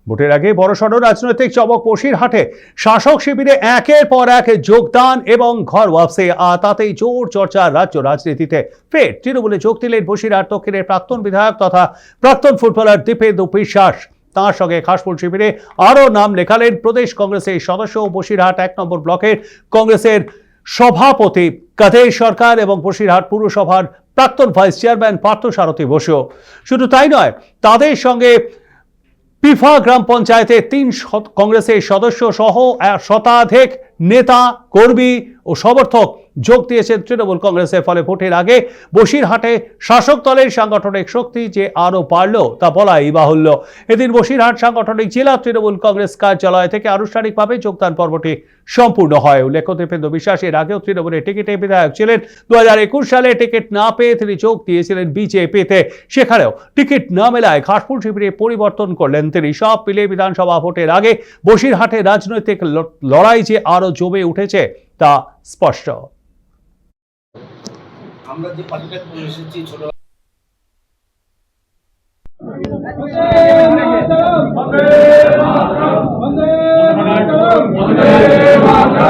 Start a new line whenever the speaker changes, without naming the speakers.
ভোটের আগে বড়সড় রাজনৈতিক চমক বসিরহাটে শাসক শিবিরে একের পর এক যোগদান এবং ঘর ওয়াপসি, তাতেই জোর চর্চা রাজ্য রাজনীতিতে। ফের তৃণমূলে যোগ দিলেন বসিরহাট দক্ষিণের প্রাক্তন বিধায়ক তথা প্রাক্তন ফুটবলার দীপেন্দু বিশ্বাস। তাঁর সঙ্গে খাসপুর শিবিরে আরও নাম লেখালেন প্রদেশ কংগ্রেসের সদস্য ও বসিরহাট 1 নম্বর ব্লকের কংগ্রেসের সভাপতি কাদের সরকার এবং বসিরহাট পুরসভার প্রাক্তন ভাইস চেয়ারম্যান পার্থসারথী বসু। শুধু তাই নয়, তাদের সঙ্গে পিফা গ্রাম পঞ্চায়েতের 3 কংগ্রেসের সদস্য সহ শতাধিক নেতা কর্মী ও সমর্থক যোগ দিয়েছেন তৃণমূল কংগ্রেসের। ফলে ভোটের আগে বসিরহাটে শাসক দলের সাংগঠনিক শক্তি যে আরও বাড়ল তা বলাই বাহুল্য। এদিন বসিরহাট সাংগঠনিক জেলা তৃণমূল কংগ্রেস কার্যালয় থেকে আনুষ্ঠানিকভাবে যোগদান পর্বটি সম্পূর্ণ হয়। উল্লেখ্য, দীপেন্দু বিশ্বাস এর আগেও তৃণমূলের টিকিটে বিধায়ক ছিলেন। 2021 সালে টিকিট না পেয়ে তিনি যোগ দিয়েছিলেন বিজেপিতে। সেখানেও টিকিট না মেলায় খাসপুর শিবিরে পরিবর্তন করলেন তিনি। সব মিলিয়ে বিধানসভা ভোটের আগে বসিরহাটে রাজনৈতিক লড়াই যে আরো জমে উঠেছে তা স্পষ্ট।
আমরা যে পার্টিটা করে এসেছি ছোট